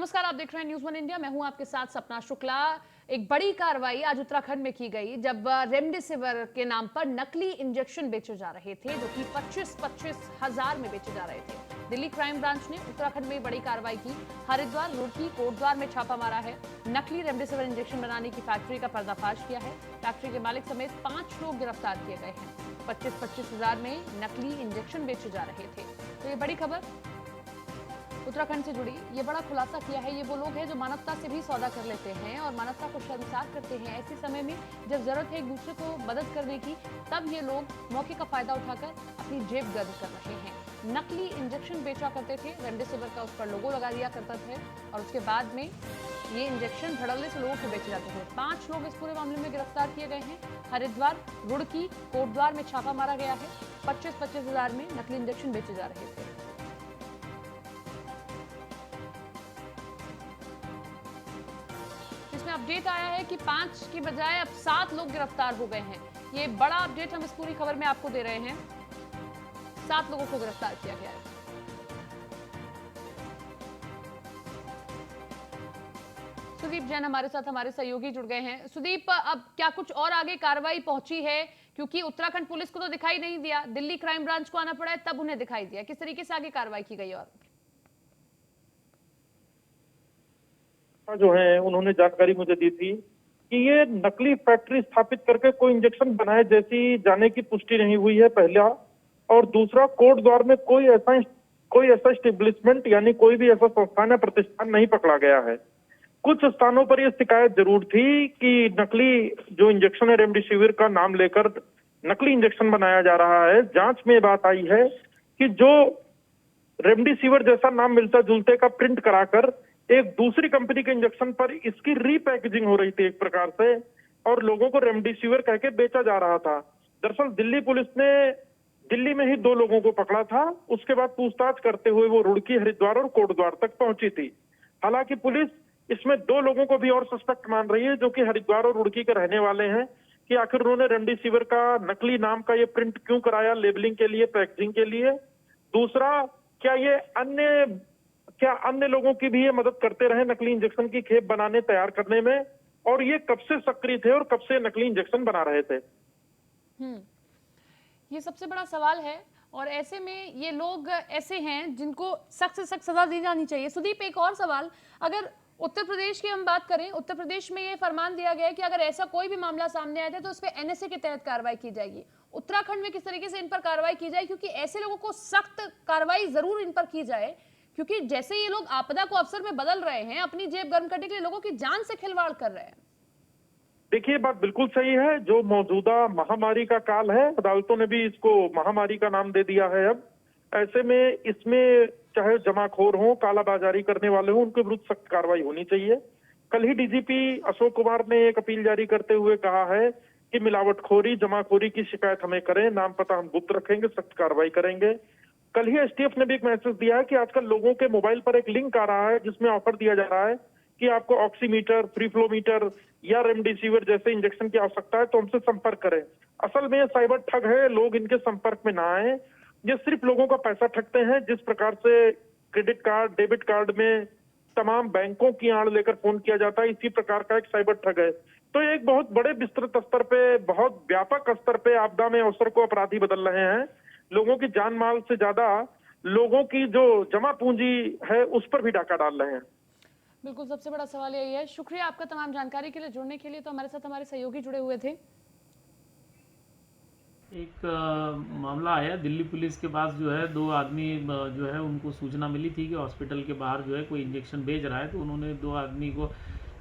नमस्कार, आप देख रहे हैं न्यूज़ वन इंडिया। मैं हूं आपके साथ सपना शुक्ला। एक बड़ी कार्रवाई आज उत्तराखंड में की गई जब रेमडेसिविर के नाम पर नकली इंजेक्शन बेचे जा रहे थे, जो कि 25-25 हजार में बेचे जा रहे थे। दिल्ली क्राइम ब्रांच ने उत्तराखंड में बड़ी कार्रवाई की। हरिद्वार, रुड़की, कोटद्वार में छापा मारा है। नकली रेमडेसिविर इंजेक्शन बनाने की फैक्ट्री का पर्दाफाश किया है। फैक्ट्री के मालिक समेत 5 लोग गिरफ्तार किए गए हैं। 25-25 हजार में नकली इंजेक्शन बेचे जा रहे थे। तो ये बड़ी खबर उत्तराखंड से जुड़ी। ये बड़ा खुलासा किया है। ये वो लोग हैं जो मानवता से भी सौदा कर लेते हैं और मानवता को शर्मसार करते हैं। ऐसे समय में जब जरूरत है एक दूसरे को मदद करने की, तब ये लोग मौके का फायदा उठाकर अपनी जेब गर्म कर रहे हैं। नकली इंजेक्शन बेचा करते थे, रेमडेसिविर का उस पर लोगो लगा दिया करता थे और उसके बाद में ये इंजेक्शन धड़ल्ले से लोगों को बेचे जाते थे। 5 लोग इस पूरे मामले में गिरफ्तार किए गए हैं। हरिद्वार, रुड़की, कोटद्वार में छापा मारा गया है। 25-25 हजार में नकली इंजेक्शन बेचे जा रहे थे। इसमें अपडेट आया है कि 5 की बजाय अब 7 लोग गिरफ्तार हो गए हैं। ये बड़ा अपडेट हम इस पूरी खबर में आपको दे रहे हैं। 7 लोगों को गिरफ्तार किया गया है। सुदीप जैन हमारे साथ, हमारे सहयोगी जुड़ गए हैं। सुदीप, अब क्या कुछ और आगे कार्रवाई पहुंची है? क्योंकि उत्तराखंड पुलिस को तो दिखाई नहीं दिया, दिल्ली क्राइम ब्रांच को आना पड़ा है, तब उन्हें दिखाई दिया। किस तरीके से आगे कार्रवाई की गई? और जो है उन्होंने जानकारी मुझे दी थी कि ये नकली फैक्ट्री स्थापित करके कोई इंजेक्शन बनाए जैसी जाने की पुष्टि नहीं हुई है, पहला। और दूसरा, कोटद्वार में कोई ऐसा एस्टेब्लिशमेंट यानी कोई भी ऐसा संस्थान या प्रतिष्ठान नहीं पकड़ा गया है। कुछ स्थानों पर यह शिकायत जरूर थी कि नकली जो इंजेक्शन है रेमडेसिविर का नाम लेकर नकली इंजेक्शन बनाया जा रहा है। जांच में बात आई है कि जो रेमडेसिविर जैसा नाम मिलता जुलते का प्रिंट कराकर एक दूसरी कंपनी के इंजेक्शन पर इसकी रीपैकेजिंग हो रही थी एक प्रकार से, और लोगों को रेमडेसिविर कह के बेचा जा रहा था। दरअसल दिल्ली पुलिस ने दिल्ली में ही 2 लोगों को पकड़ा था। उसके बाद पूछताछ करते हुए वो रुड़की, हरिद्वार और कोटद्वार तक पहुंची थी। हालांकि पुलिस इसमें 2 लोगों को भी और सस्पेक्ट मान रही है, जो कि हरिद्वार और रुड़की के रहने वाले हैं, कि आखिर उन्होंने रेमडेसिविर का नकली नाम का ये प्रिंट क्यों कराया, लेबलिंग के लिए, पैकेजिंग के लिए। दूसरा, क्या अन्य लोगों की भी ये मदद करते रहे नकली इंजेक्शन की खेप बनाने, तैयार करने में, और ये कब से सक्रिय थे और कब से नकली इंजेक्शन बना रहे थे? ये सबसे बड़ा सवाल है और ऐसे में ये लोग ऐसे हैं जिनको सख्त से सख्त सजा दी जानी चाहिए। सुदीप, एक और सवाल, अगर उत्तर प्रदेश की हम बात करें, उत्तर प्रदेश में ये फरमान दिया गया है कि अगर ऐसा कोई भी मामला सामने आया था तो उस पर एनएसए के तहत कार्रवाई की जाएगी। उत्तराखंड में किस तरीके से इन पर कार्रवाई की जाए, क्योंकि ऐसे लोगों को सख्त कार्रवाई जरूर इन पर की जाए, क्योंकि जैसे ये लोग आपदा को अवसर में बदल रहे हैं, अपनी जेब गर्म करने के लिए लोगों की जान से खिलवाड़ कर रहे हैं। देखिए, बात बिल्कुल सही है। जो मौजूदा महामारी का काल है, अदालतों ने भी इसको महामारी का नाम दे दिया है। अब ऐसे में इसमें चाहे जमाखोर हो, कालाबाजारी करने वाले हो, उनके विरुद्ध सख्त कार्रवाई होनी चाहिए। कल ही डीजीपी अशोक कुमार ने एक अपील जारी करते हुए कहा है कि मिलावटखोरी, जमाखोरी की शिकायत हमें करें, नाम पता हम गुप्त रखेंगे, सख्त कार्रवाई करेंगे। कल ही एसटीएफ ने भी एक मैसेज दिया है कि आजकल लोगों के मोबाइल पर एक लिंक आ रहा है जिसमें ऑफर दिया जा रहा है कि आपको ऑक्सीमीटर, फ्री फ्लो मीटर या रेमडेसिविर जैसे इंजेक्शन की आवश्यकता है तो हमसे संपर्क करें। असल में ये साइबर ठग है, लोग इनके संपर्क में ना आए। ये सिर्फ लोगों का पैसा ठगते हैं। जिस प्रकार से क्रेडिट कार्ड, डेबिट कार्ड में तमाम बैंकों की आड़ लेकर फोन किया जाता है, इसी प्रकार का एक साइबर ठग है। तो एक बहुत बड़े विस्तृत स्तर पे, बहुत व्यापक स्तर पे आपदा में अवसर को अपराधी बदल रहे हैं। लोगों की जान माल से ज्यादा लोगों की जो जमा पूंजी है उस पर भी डाका डाल रहे हैं। बिल्कुल, सबसे बड़ा सवाल यही है। शुक्रिया आपका तमाम जानकारी के लिए, जुड़ने के लिए। तो हमारे साथ हमारे सहयोगी जुड़े हुए थे। एक मामला आया दिल्ली पुलिस के पास, जो है 2 आदमी जो है उनको सूचना मिली थी कि हॉस्पिटल के बाहर जो है कोई इंजेक्शन बेच रहा है। तो उन्होंने 2 आदमी को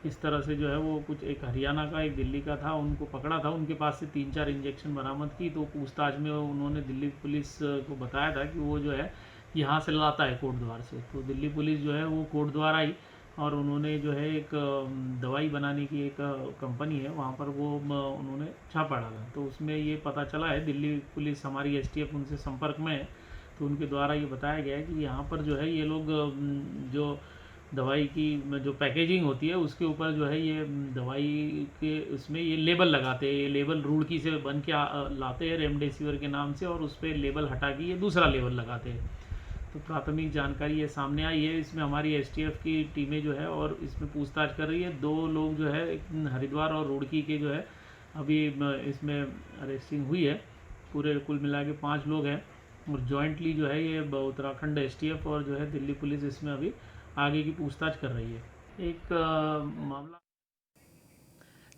इस तरह से जो है वो कुछ, एक हरियाणा का एक दिल्ली का था, उनको पकड़ा था। उनके पास से 3-4 इंजेक्शन बरामद की। तो पूछताछ में उन्होंने दिल्ली पुलिस को बताया था कि वो जो है यहाँ से लाता है कोटद्वार से। तो दिल्ली पुलिस जो है वो कोटद्वार आई और उन्होंने जो है एक दवाई बनाने की एक कंपनी है, वहाँ पर वो उन्होंने छापा डाला। तो उसमें ये पता चला है, दिल्ली पुलिस, हमारी एसटीएफ उनसे संपर्क में है, तो उनके द्वारा ये बताया गया है कि यहाँ पर जो है ये लोग जो दवाई की जो पैकेजिंग होती है उसके ऊपर जो है ये दवाई के उसमें ये लेबल लगाते हैं। ये लेबल रुड़की से बन के लाते हैं रेमडेसिविर के नाम से, और उस पर लेबल हटा के ये दूसरा लेबल लगाते हैं। तो प्राथमिक जानकारी ये सामने आई है। इसमें हमारी एसटीएफ की टीमें जो है और इसमें पूछताछ कर रही है। 2 लोग जो है, एक हरिद्वार और रुड़की के जो है अभी इसमें अरेस्टिंग हुई है। पूरे कुल मिला के 5 लोग हैं और जॉइंटली जो है ये उत्तराखंड एसटीएफ और जो है दिल्ली पुलिस इसमें अभी आगे की पूछताछ कर रही है। एक मामला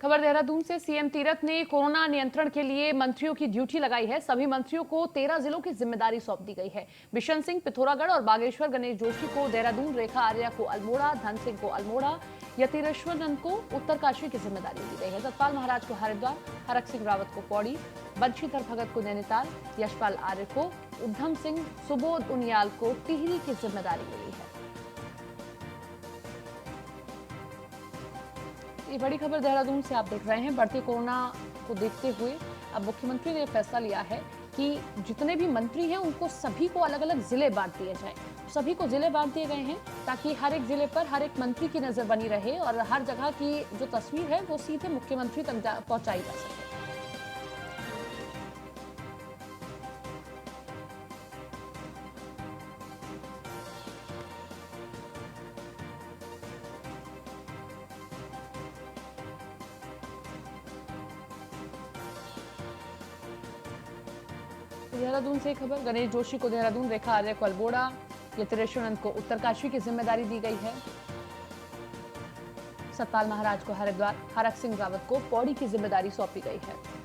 खबर देहरादून से। सीएम तीरथ ने कोरोना नियंत्रण के लिए मंत्रियों की ड्यूटी लगाई है। सभी मंत्रियों को 13 जिलों की जिम्मेदारी सौंप दी गई है। बिशन सिंह पिथौरागढ़ और बागेश्वर, गणेश जोशी को देहरादून, रेखा आर्या को अल्मोड़ा, धन सिंह को अल्मोड़ा, यतीश्वरन को उत्तरकाशी की जिम्मेदारी दी गई है। सतपाल महाराज को हरिद्वार, हरक सिंह रावत को पौड़ी, बंशीधर भगत को नैनीताल, यशपाल आर्य को, उद्धम सिंह, सुबोध उनियाल को टिहरी की जिम्मेदारी मिली है। ये बड़ी खबर देहरादून से आप देख रहे हैं। बढ़ती कोरोना को देखते हुए अब मुख्यमंत्री ने फैसला लिया है कि जितने भी मंत्री हैं उनको सभी को अलग अलग जिले बांट दिए जाए। सभी को जिले बांट दिए गए हैं ताकि हर एक जिले पर हर एक मंत्री की नजर बनी रहे और हर जगह की जो तस्वीर है वो सीधे मुख्यमंत्री तक पहुंचाई जा सके। देहरादून से खबर। गणेश जोशी को देहरादून, रेखा आर्य को अल्मोड़ा, यतीश्वरन को उत्तरकाशी की जिम्मेदारी दी गई है। सतपाल महाराज को हरिद्वार, हरक सिंह रावत को पौड़ी की जिम्मेदारी सौंपी गई है।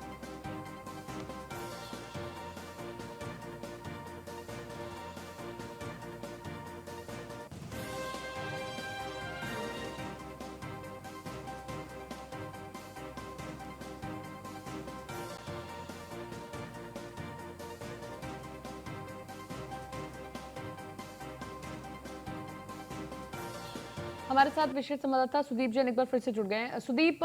हमारे साथ विशेष संवाददाता सुदीप जैन एक बार फिर से जुड़ गए हैं। सुदीप,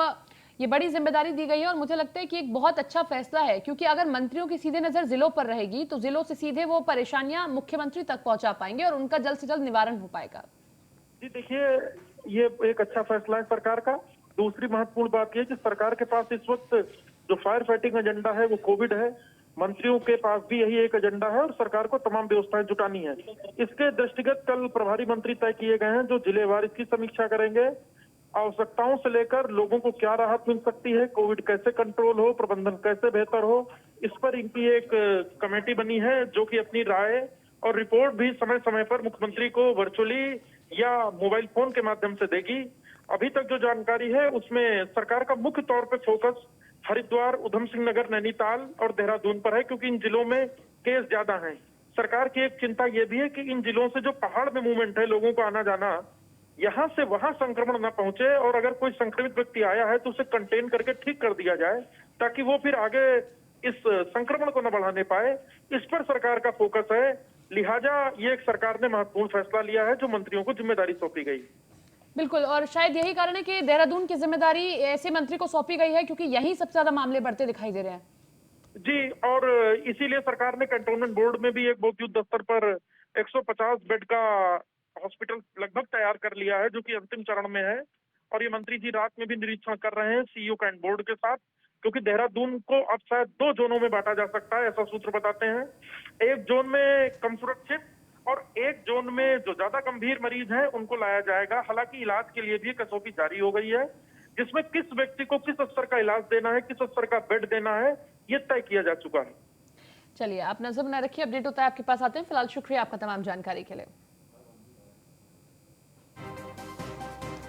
ये बड़ी जिम्मेदारी दी गई है और मुझे लगता है कि एक बहुत अच्छा फैसला है, क्योंकि अगर मंत्रियों की सीधे नजर जिलों पर रहेगी तो जिलों से सीधे वो परेशानियां मुख्यमंत्री तक पहुंचा पाएंगे और उनका जल्द से जल्द निवारण हो पाएगा। जी देखिए, ये एक अच्छा फैसला है सरकार का। दूसरी महत्वपूर्ण बात यह कि सरकार के पास इस वक्त जो फायर फाइटिंग एजेंडा है वो कोविड है। मंत्रियों के पास भी यही एक एजेंडा है और सरकार को तमाम व्यवस्थाएं जुटानी है। इसके दृष्टिगत कल प्रभारी मंत्री तय किए गए हैं जो जिलेवार इसकी समीक्षा करेंगे। आवश्यकताओं से लेकर लोगों को क्या राहत मिल सकती है, कोविड कैसे कंट्रोल हो, प्रबंधन कैसे बेहतर हो, इस पर इनकी एक कमेटी बनी है जो कि अपनी राय और रिपोर्ट भी समय समय पर मुख्यमंत्री को वर्चुअली या मोबाइल फोन के माध्यम से देगी। अभी तक जो जानकारी है उसमें सरकार का मुख्य तौर पर फोकस हरिद्वार, उधम सिंह नगर, नैनीताल और देहरादून पर है, क्योंकि इन जिलों में केस ज्यादा हैं। सरकार की एक चिंता यह भी है कि इन जिलों से जो पहाड़ में मूवमेंट है, लोगों को आना जाना, यहाँ से वहां संक्रमण न पहुंचे और अगर कोई संक्रमित व्यक्ति आया है तो उसे कंटेन करके ठीक कर दिया जाए ताकि वो फिर आगे इस संक्रमण को न बढ़ाने पाए। इस पर सरकार का फोकस है। लिहाजा ये एक सरकार ने महत्वपूर्ण फैसला लिया है जो मंत्रियों को जिम्मेदारी सौंपी गई। बिल्कुल, और शायद यही कारण है कि देहरादून की जिम्मेदारी ऐसे मंत्री को सौंपी गई है क्योंकि यही सबसे ज्यादा मामले बढ़ते दिखाई दे रहे हैं। जी, और इसीलिए सरकार ने कंटोनमेंट बोर्ड में भी एक बहुत युद्ध स्तर पर 150 बेड का हॉस्पिटल लगभग तैयार कर लिया है जो कि अंतिम चरण में है। और ये मंत्री जी रात में भी निरीक्षण कर रहे हैं सीईओ कैंट बोर्ड के साथ, क्योंकि देहरादून को अब शायद 2 जोनों में बांटा जा सकता है, ऐसा सूत्र बताते हैं। एक जोन में कम सुरक्षित और एक जोन में जो ज्यादा गंभीर मरीज हैं उनको लाया जाएगा। हालांकि इलाज के लिए भी कसौटी जारी हो गई है, जिसमें किस व्यक्ति को किस स्तर का इलाज देना है, किस स्तर का बेड देना है, ये तय किया जा चुका है। चलिए, आप नजर बनाए रखिए, अपडेट होता है आपके पास आते हैं। फिलहाल शुक्रिया आपका तमाम जानकारी के लिए।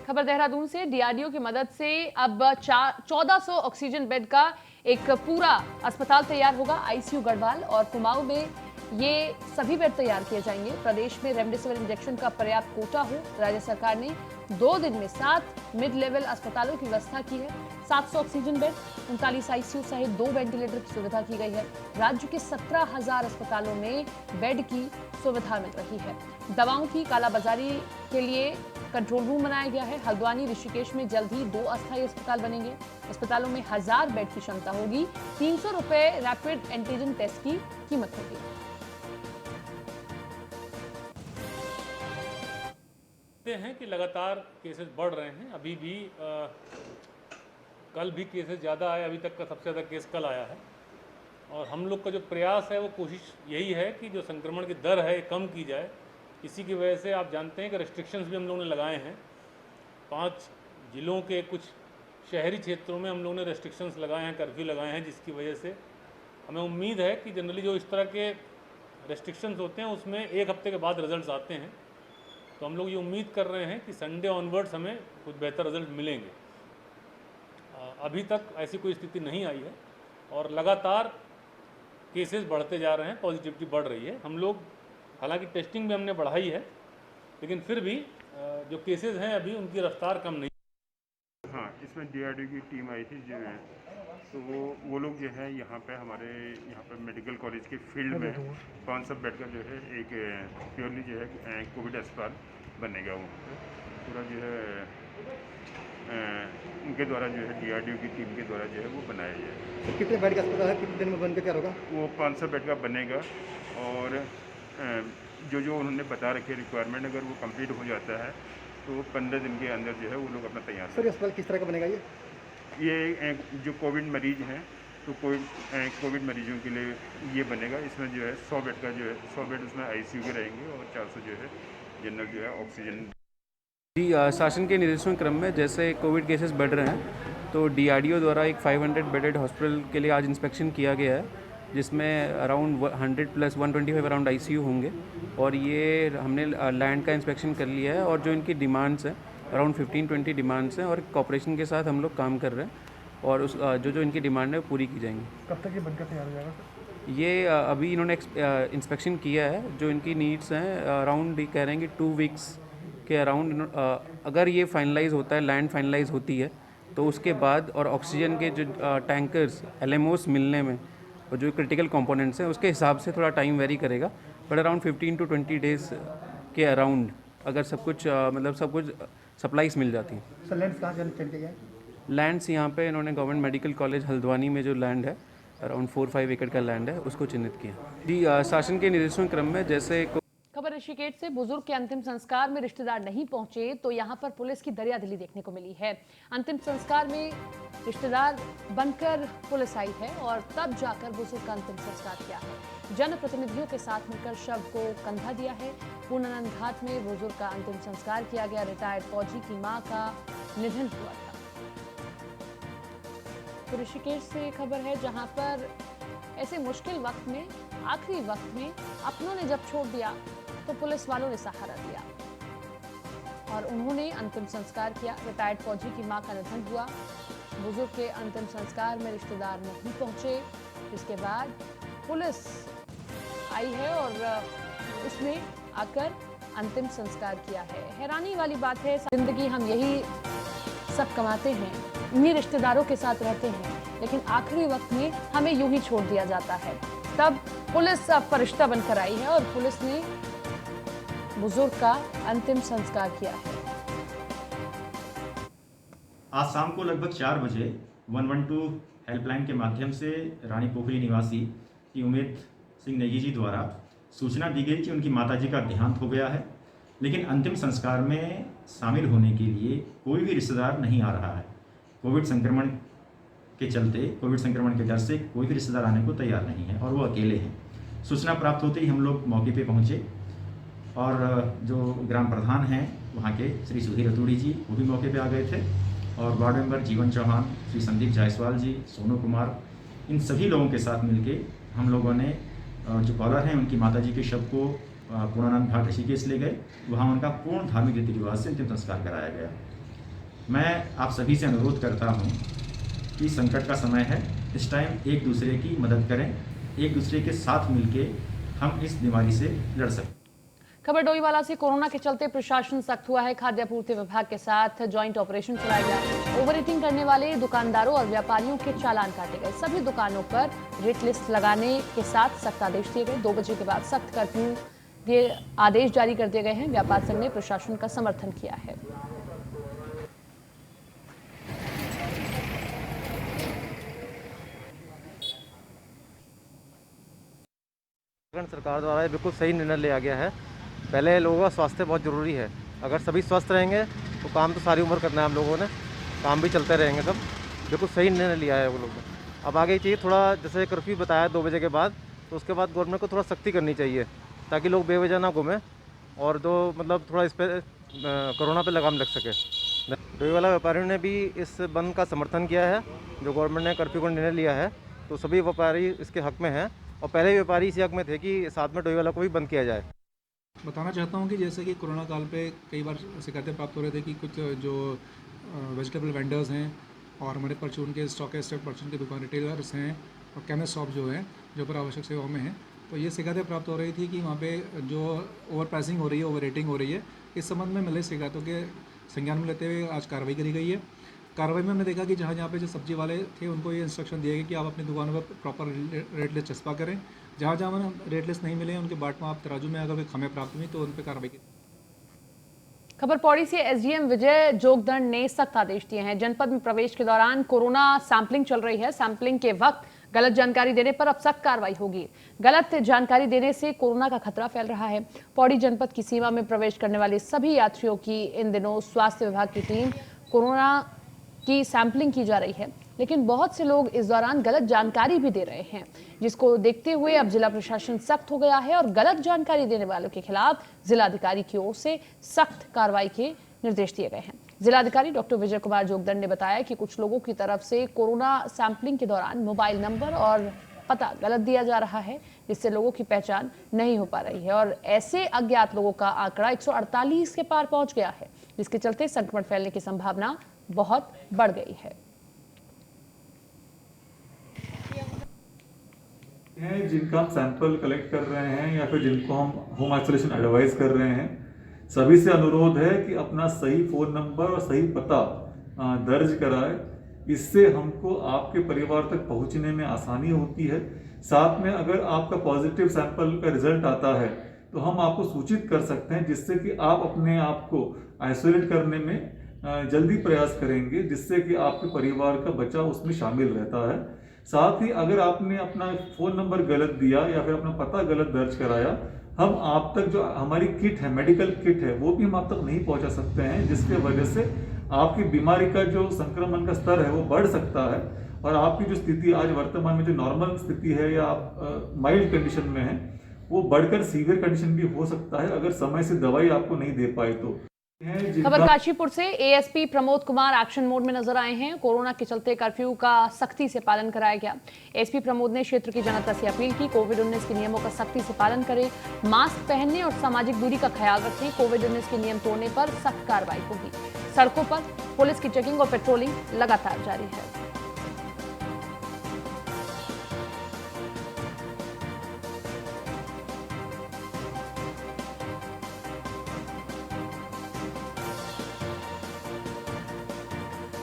खबर देहरादून से। डीआरडीओ की मदद से अब 1400 ऑक्सीजन बेड का एक पूरा अस्पताल तैयार होगा। आईसीयू गढ़वाल और कुमाऊं में ये सभी बेड तैयार किए जाएंगे। प्रदेश में रेमडेसिविर इंजेक्शन का पर्याप्त कोटा हो। राज्य सरकार ने 2 दिन में 7 मिड लेवल अस्पतालों की व्यवस्था की है। 700 ऑक्सीजन बेड, 39 आईसीयू सहित 2 वेंटिलेटर की सुविधा की गई है। राज्य के 17,000 अस्पतालों में बेड की सुविधा मिल रही है। दवाओं की कालाबाजारी के लिए कंट्रोल रूम बनाया गया है। हल्द्वानी, ऋषिकेश में जल्द ही 2 अस्थायी अस्पताल बनेंगे। अस्पतालों में 1000 बेड की क्षमता होगी। 300 रुपए रैपिड एंटीजन टेस्ट की कीमत होगी। हैं कि लगातार केसेस बढ़ रहे हैं। अभी भी कल भी केसेस ज़्यादा आए, अभी तक का सबसे ज़्यादा केस कल आया है। और हम लोग का जो प्रयास है वो कोशिश यही है कि जो संक्रमण की दर है कम की जाए। इसी की वजह से आप जानते हैं कि रेस्ट्रिक्शंस भी हम लोगों ने लगाए हैं। 5 जिलों के कुछ शहरी क्षेत्रों में हम लोगों ने रेस्ट्रिक्शंस लगाए हैं, कर्फ्यू लगाए हैं, जिसकी वजह से हमें उम्मीद है कि जनरली जो इस तरह के रेस्ट्रिक्शंस होते हैं उसमें 1 हफ्ते के बाद रिजल्ट्स आते हैं। तो हम लोग ये उम्मीद कर रहे हैं कि संडे ऑनवर्ड्स हमें कुछ बेहतर रिजल्ट मिलेंगे। अभी तक ऐसी कोई स्थिति नहीं आई है और लगातार केसेस बढ़ते जा रहे हैं, पॉजिटिविटी बढ़ रही है। हम लोग हालांकि टेस्टिंग भी हमने बढ़ाई है, लेकिन फिर भी जो केसेस हैं अभी उनकी रफ्तार कम नहीं। हाँ, इसमें DRDO की टीम आई थी जो है, तो वो लोग जो है यहाँ पे हमारे यहाँ पे मेडिकल कॉलेज के फील्ड में 500 बेड का जो है एक प्योरली जो है कोविड अस्पताल बनेगा। वो पूरा जो है उनके द्वारा जो है DRDO की टीम के द्वारा जो है वो बनाया जाए। कितने बेड का अस्पताल है, कितने दिन में बनकर तैयार होगा? वो 500 बेड का बनेगा और जो उन्होंने बता रखे रिक्वायरमेंट, अगर वो कंप्लीट हो जाता है तो 15 दिन के अंदर जो है वो लोग अपना तैयार। सर, अस्पताल किस तरह का बनेगा? ये जो कोविड मरीज हैं तो कोविड मरीजों के लिए ये बनेगा। इसमें जो है 100 बेड का जो है 100 बेड उसमें ICU के रहेंगे और 400 जो है जनरल जो है ऑक्सीजन। जी, शासन के निर्देशों के क्रम में जैसे कोविड केसेस बढ़ रहे हैं तो DRDO द्वारा एक 500 बेडेड हॉस्पिटल के लिए आज इंस्पेक्शन किया गया है, जिसमें अराउंड 100 प्लस 125 अराउंड ICU होंगे। और ये हमने लैंड का इंस्पेक्शन कर लिया है और जो इनकी डिमांड्स हैं अराउंड 15-20 डिमांड्स हैं और कॉपरेशन के साथ हम लोग काम कर रहे हैं और उस जो इनकी डिमांड है वो पूरी की जाएंगी। कब तक ये बनकर तैयार हो जाएगा सर? ये अभी इन्होंने इंस्पेक्शन किया है, जो इनकी नीड्स हैं अराउंड कह रहे हैं कि 2 वीक्स के अराउंड अगर ये फाइनलाइज होता है, लैंड फाइनलाइज होती है तो उसके बाद और ऑक्सीजन के जो टैंकर्स LMOs मिलने में और जो क्रिटिकल कंपोनेंट्स हैं उसके हिसाब से थोड़ा टाइम वेरी करेगा, बट अराउंड 15 to 20 डेज़ के अराउंड अगर सब कुछ सप्लाईज मिल जाती हैं। सर, लैंड कहाँ चल के गया? लैंड्स यहाँ पे इन्होंने गवर्नमेंट मेडिकल कॉलेज हल्द्वानी में जो लैंड है अराउंड 4-5 एकड़ का लैंड है उसको चिन्हित किया। जी, शासन के निर्देशों के क्रम में जैसे खबर ऋषिकेश से, बुजुर्ग के अंतिम संस्कार में रिश्तेदार नहीं पहुंचे तो यहां पर पुलिस की दरियादिली देखने को मिली है। अंतिम संस्कार में रिश्तेदार बनकर पुलिस आई है और तब जाकर बुजुर्ग का अंतिम संस्कार किया है। जनप्रतिनिधियों के साथ मिलकर शव को कंधा दिया है। पूर्णानंद घाट में बुजुर्ग का अंतिम संस्कार किया गया। रिटायर्ड फौजी की मां का निधन हुआ था। तो ऋषिकेश से खबर है जहां पर ऐसे मुश्किल वक्त में, आखिरी वक्त में अपनों ने जब छोड़ दिया तो पुलिस वालों ने सहारा दिया और उन्होंने अंतिम संस्कार किया। रिटायर्ड फौजी की मां का निधन हुआ। बुजुर्ग के अंतिम संस्कार में रिश्तेदार नहीं पहुंचे, जिसके बाद पुलिस आई है और उसने आकर अंतिम संस्कार किया है। हैरानी वाली बात है, जिंदगी हम यही सब कमाते हैं, इन्हीं रिश्तेदारों के साथ रहते हैं, लेकिन आखिरी वक्त में हमें यूं ही छोड़ दिया जाता है। तब पुलिस फरिश्ता बनकर आई है और पुलिस ने बुजुर्ग का अंतिम संस्कार किया है। आज शाम को लगभग 4 बजे 112 हेल्पलाइन के माध्यम से रानी पोखरी निवासी की उमेद सिंह नेगी जी द्वारा सूचना दी गई कि उनकी माताजी का देहांत हो गया है, लेकिन अंतिम संस्कार में शामिल होने के लिए कोई भी रिश्तेदार नहीं आ रहा है। कोविड संक्रमण के चलते, कोविड संक्रमण के डर से कोई भी रिश्तेदार आने को तैयार नहीं है और वो अकेले हैं। सूचना प्राप्त होते ही हम लोग मौके पे पहुंचे और जो ग्राम प्रधान हैं वहाँ के श्री सुधीर रतूड़ी जी वो भी मौके पे आ गए थे और वार्ड मेंबर जीवन चौहान, श्री संदीप जायसवाल जी, सोनू कुमार, इन सभी लोगों के साथ मिलके हम लोगों ने जो कॉलर हैं उनकी माताजी के शव को पूर्णानंद घाट ऋषिकेश ले गए। वहाँ उनका पूर्ण धार्मिक रीति रिवाज से अंतिम संस्कार कराया गया। मैं आप सभी से अनुरोध करता हूँ कि संकट का समय है, इस टाइम एक दूसरे की मदद करें, एक दूसरे के साथ मिलके हम इस बीमारी से लड़ सकते हैं। खबर डोईवाला से, कोरोना के चलते प्रशासन सख्त हुआ है। खाद्य आपूर्ति विभाग के साथ ज्वाइंट ऑपरेशन चलाया गया। ओवर ईटिंग करने वाले दुकानदारों और व्यापारियों के चालान काटे गए। सभी दुकानों पर रेट लिस्ट लगाने के साथ सख्त आदेश दिए गए। 2 बजे के बाद सख्त कर्फ्यू के आदेश जारी कर दिए गए हैं। व्यापार संघ ने प्रशासन का समर्थन किया है। सरकार द्वारा बिल्कुल सही निर्णय लिया गया है। पहले लोगों का स्वास्थ्य बहुत ज़रूरी है। अगर सभी स्वस्थ रहेंगे तो काम तो सारी उम्र करना है हम लोगों ने, काम भी चलते रहेंगे सब। बिल्कुल सही निर्णय लिया है वो लोगों ने। अब आगे चाहिए थोड़ा, जैसे कर्फ्यू बताया 2 बजे के बाद, तो उसके बाद गवर्नमेंट को थोड़ा सख्ती करनी चाहिए ताकि लोग बेवजह ना घूमें और जो मतलब थोड़ा इस पर कोरोना पे लगाम लग सके। डोईवाला व्यापारियों ने भी इस बंद का समर्थन किया है। जो गवर्नमेंट ने कर्फ्यू का निर्णय लिया है तो सभी व्यापारी इसके हक में हैं और पहले ही व्यापारी इसी हक में थे कि साथ में डोईवाला को भी बंद किया जाए। बताना चाहता हूँ कि जैसे कि कोरोना काल पे कई बार शिकायतें प्राप्त हो रहे थे कि कुछ जो वेजिटेबल वेंडर्स हैं और हमारे परचून के स्टॉकिस्ट परचून के दुकान रिटेलर्स हैं और केमिस्ट शॉप जो है जो पर आवश्यक सेवाओं में हैं, तो ये शिकायतें प्राप्त हो रही थी कि वहाँ पे जो ओवर प्राइसिंग हो रही है, ओवर रेटिंग हो रही है। इस संबंध में मिले शिकायतों के संज्ञान में लेते हुए आज कार्रवाई करी गई है। कार्रवाई में हमने देखा कि जहाँ पे जो सब्जी वाले थे उनको ये इंस्ट्रक्शन दिए गए कि आप अपनी दुकानों पर प्रॉपर रेट लिस्ट चस्पा करें। जहाँ हमें रेट लिस्ट नहीं मिले उनके बाट में आप तराजू में अगर कोई खामियां प्राप्त हुई तो उन पर कार्रवाई की। खबर पौड़ी से एसडीएम विजय जोगदंड ने सख्त आदेश दिए हैं। जनपद में प्रवेश के दौरान कोरोना सैंपलिंग चल रही है। सैंपलिंग के वक्त गलत जानकारी देने पर अब सख्त कार्रवाई होगी। गलत जानकारी देने से कोरोना का खतरा फैल रहा है। पौड़ी जनपद की सीमा में प्रवेश करने वाले सभी यात्रियों की इन दिनों स्वास्थ्य विभाग की टीम कोरोना की सैंपलिंग की जा रही है, लेकिन बहुत से लोग इस दौरान गलत जानकारी भी दे रहे हैं, जिसको देखते हुए अब जिला प्रशासन सख्त हो गया है और गलत जानकारी देने वालों के खिलाफ जिलाधिकारी की ओर से सख्त कार्रवाई के निर्देश दिए गए हैं। जिलाधिकारी डॉक्टर विजय कुमार जोगदंड ने बताया कि कुछ लोगों की तरफ से कोरोना सैंपलिंग के दौरान मोबाइल नंबर और पता गलत दिया जा रहा है, जिससे लोगों की पहचान नहीं हो पा रही है और ऐसे अज्ञात लोगों का आंकड़ा 148 के पार पहुंच गया है, जिसके चलते संक्रमण फैलने की संभावना बहुत बढ़ गई है। जिनका हम सैंपल कलेक्ट कर रहे हैं या फिर जिनको हम होम आइसोलेशन एडवाइस कर रहे हैं, सभी से अनुरोध है कि अपना सही फ़ोन नंबर और सही पता दर्ज कराए। इससे हमको आपके परिवार तक पहुंचने में आसानी होती है। साथ में अगर आपका पॉजिटिव सैंपल का रिजल्ट आता है तो हम आपको सूचित कर सकते हैं, जिससे कि आप अपने आप को आइसोलेट करने में जल्दी प्रयास करेंगे, जिससे कि आपके परिवार का बचाव उसमें शामिल रहता है। साथ ही अगर आपने अपना फ़ोन नंबर गलत दिया या फिर अपना पता गलत दर्ज कराया, हम आप तक जो हमारी किट है, मेडिकल किट है, वो भी हम आप तक नहीं पहुंचा सकते हैं, जिसके वजह से आपकी बीमारी का जो संक्रमण का स्तर है वो बढ़ सकता है और आपकी जो स्थिति आज वर्तमान में जो नॉर्मल स्थिति है या आप माइल्ड कंडीशन में है, वो बढ़कर सीवियर कंडीशन भी हो सकता है अगर समय से दवाई आपको नहीं दे पाए तो। खबर काशीपुर से ASP Pramod Kumar action mode में नजर आए हैं। कोरोना के चलते कर्फ्यू का सख्ती से पालन कराया गया। एसपी प्रमोद ने क्षेत्र की जनता से अपील की, कोविड-19 के नियमों का सख्ती से पालन करें, मास्क पहनने और सामाजिक दूरी का ख्याल रखें। कोविड-19 के नियम तोड़ने पर सख्त कार्रवाई होगी। सड़कों पर पुलिस की चेकिंग और पेट्रोलिंग लगातार जारी है।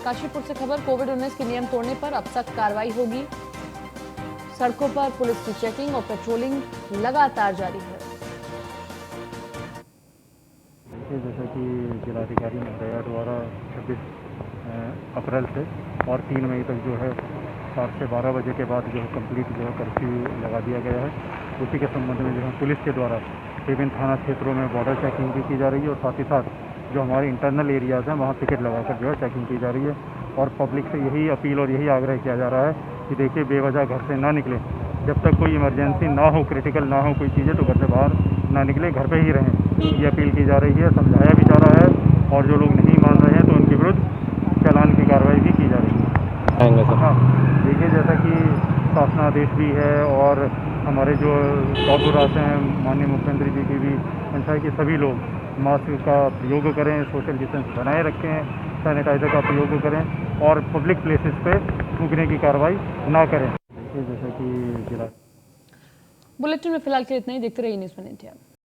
काशीपुर से खबर, कोविड-19 के नियम तोड़ने पर अब सख्त कार्रवाई होगी। सड़कों पर पुलिस की चेकिंग और पेट्रोलिंग लगातार जारी है। जैसा कि जिलाधिकारी महोदया द्वारा 26 अप्रैल से और 3 मई तक जो है 7 से 12 बजे के बाद जो है कंप्लीट जो है कर्फ्यू लगा दिया गया है। उसी के संबंध में जो है पुलिस के द्वारा विभिन्न थाना क्षेत्रों में बॉर्डर चेकिंग भी की जा रही है और साथ ही साथ जो हमारे इंटरनल एरियाज़ हैं वहाँ टिकट लगाकर जो है चेकिंग की जा रही है। और पब्लिक से यही अपील और यही आग्रह किया जा रहा है कि देखिए बेवजह घर से ना निकलें, जब तक कोई इमरजेंसी ना हो, क्रिटिकल ना हो कोई चीज़ें, तो घर से बाहर ना निकले, घर पे ही रहें। ये अपील की जा रही है, समझाया भी जा रहा है और जो लोग नहीं मान रहे हैं तो उनके विरुद्ध चालान की कार्रवाई भी की जा रही है। हाँ, देखिए जैसा कि शासनादेश भी है और हमारे जो टॉप हैं माननीय मुख्यमंत्री जी की भी मंशा है कि सभी लोग मास्क का प्रयोग करें, सोशल डिस्टेंस बनाए रखें, सैनिटाइज़र का प्रयोग करें और पब्लिक प्लेसेस पे थूकने की कार्रवाई ना करें। जैसा कि जिला बुलेटिन में फिलहाल के इतना ही। देखते रहिए न्यूज़ 1 इंडिया।